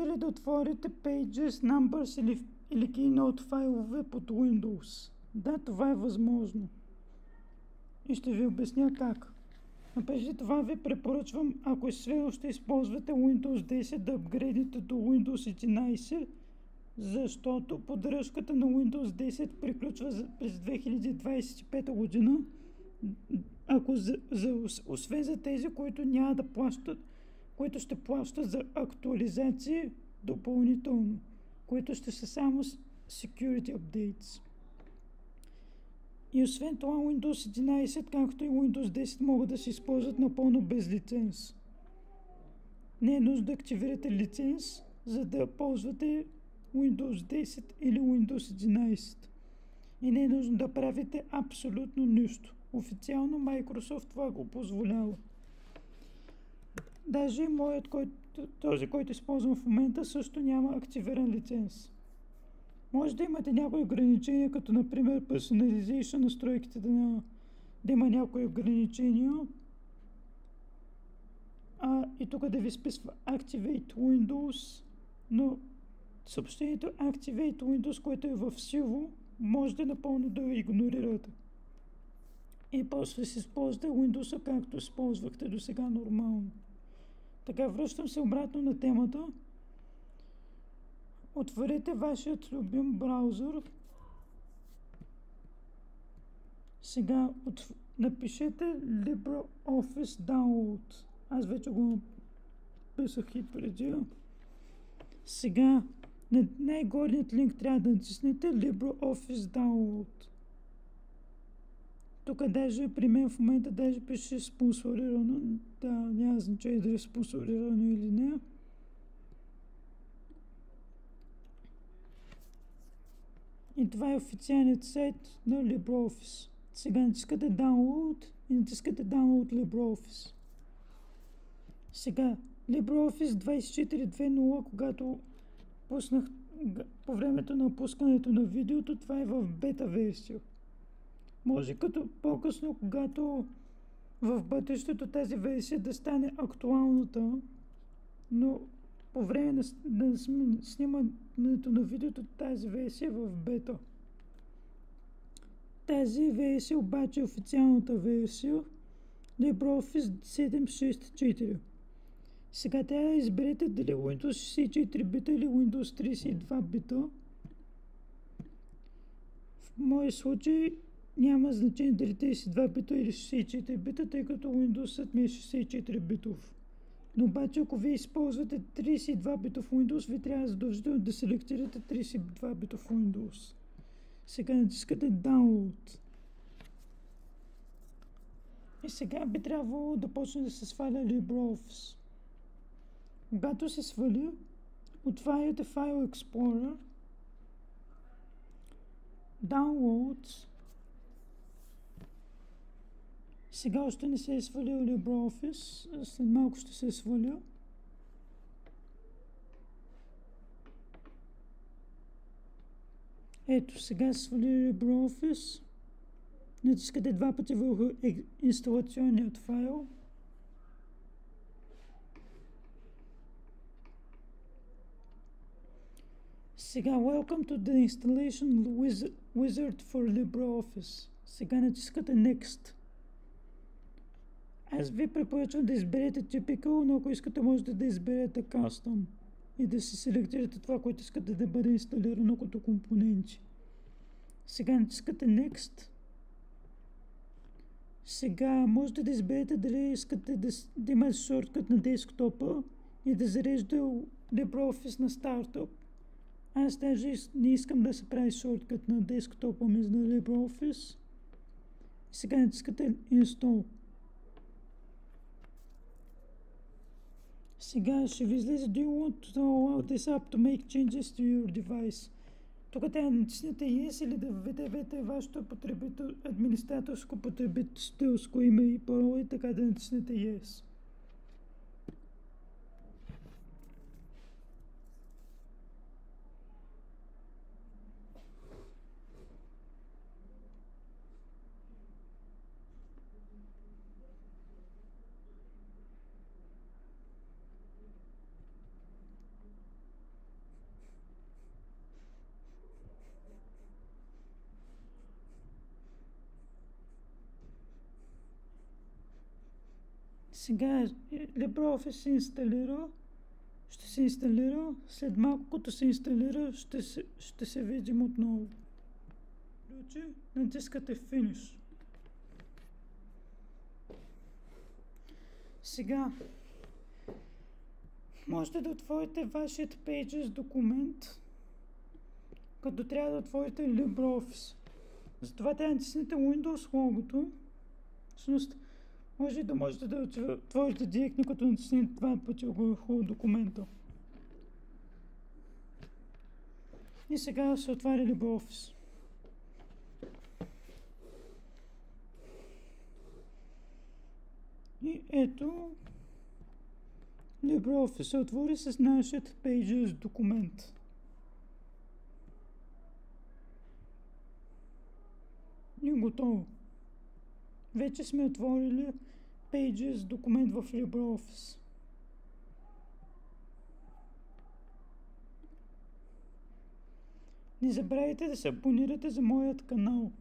ли да отворите Pages, Numbers или Keynote файлове под Windows? Да, това е възможно. И ще ви обясня как. Но преди това ви препоръчвам, ако все още използвате Windows 10, да апгрейдите до Windows 11, защото поддръжката на Windows 10 приключва през 2025 година. Освен за тези, които няма да плащат, които ще плащат за актуализации допълнително, които ще са само Security Updates. И освен това Windows 11, както и Windows 10 могат да се използват напълно без лиценз. Не е нужно да активирате лиценз, за да ползвате Windows 10 или Windows 11. И не е нужно да правите абсолютно нищо. Официално Microsoft това го позволява. Даже и този, който използвам в момента, също няма активиран лиценз. Може да имате някои ограничения, като например Personalization, настройките да има някои ограничения. И тук да ви списва Activate Windows, но съобщението Activate Windows, което е в сиво, можете напълно да го игнорирате. И после си използвате Windows, както използвахте до сега нормално. Така, връщам се обратно на темата. Отворете вашият любим браузър. Сега напишете LibreOffice Download. Аз вече го писах и преди. Сега на най-горният линк трябва да натиснете LibreOffice Download. Тук даже при мен в момента даже пише спонсорирано. Да, няма значение дали е спонсорирано или не. И това е официалният сайт на LibreOffice. Сега натискате Download и натискате Download LibreOffice. Сега LibreOffice 24.2.0, когато пуснах по времето на пускането на видеото, това е в бета версия. Може като по-късно, когато в бъдещето тази версия да стане актуалната, но по време на снимането на видеото тази версия е в бета. Тази версия обаче е официалната версия LibreOffice 7.6.4. Сега трябва да изберете дали Windows 64 бита или Windows 32 бита. В моя случай няма значение дали 32 бита или 64 бита, тъй като Windows ми е 64 битов. Но обаче ако вие използвате 32 битов Windows, ви трябва задължително да селектирате 32 битов Windows. Сега натискате Download. И сега би трябвало да почне да се сваля LibreOffice. Когато се свали, отваряте File Explorer, Downloads. Сега още не се е свалил LibreOffice, след малко ще се е свалил. Ето, сега се свали LibreOffice. Натискате два пъти върху инсталационният файл. Сега Welcome to the Installation Wizard for LibreOffice. Сега натискате Next. Аз ви препоръчвам да изберете Typical, но ако искате можете да изберете Custom и да си селектирате това, което искате да бъде инсталирано като компоненти. Сега натискате Next. Сега можете да изберете дали искате да имате шорткът на десктопа и да зарежда LibreOffice на стартъп. Аз даже не искам да се прави шорткът на десктопа ми на LibreOffice. Сега натискате Install. Сега ще ви излезе Do you want to allow this app to make changes to your device? Тук трябва да натиснете Yes или да введете вашето администраторско потребителско име и парол и така да натиснете Yes. Сега LibreOffice се инсталира. Ще се инсталира. След малко, като се инсталира, ще се видим отново. Ключи, натискате Finish. Сега можете да отворите вашият Pages документ, като трябва да отворите LibreOffice. Затова трябва да натиснете Windows логото. Всъщност, може да можете да отворите директно, като натиснете два пъти върху документа. И сега се отваря LibreOffice. И ето, LibreOffice се отвори с нашия Pages документ. И готово. Вече сме отворили Pages документ в LibreOffice. Не забравяйте да се абонирате за моят канал.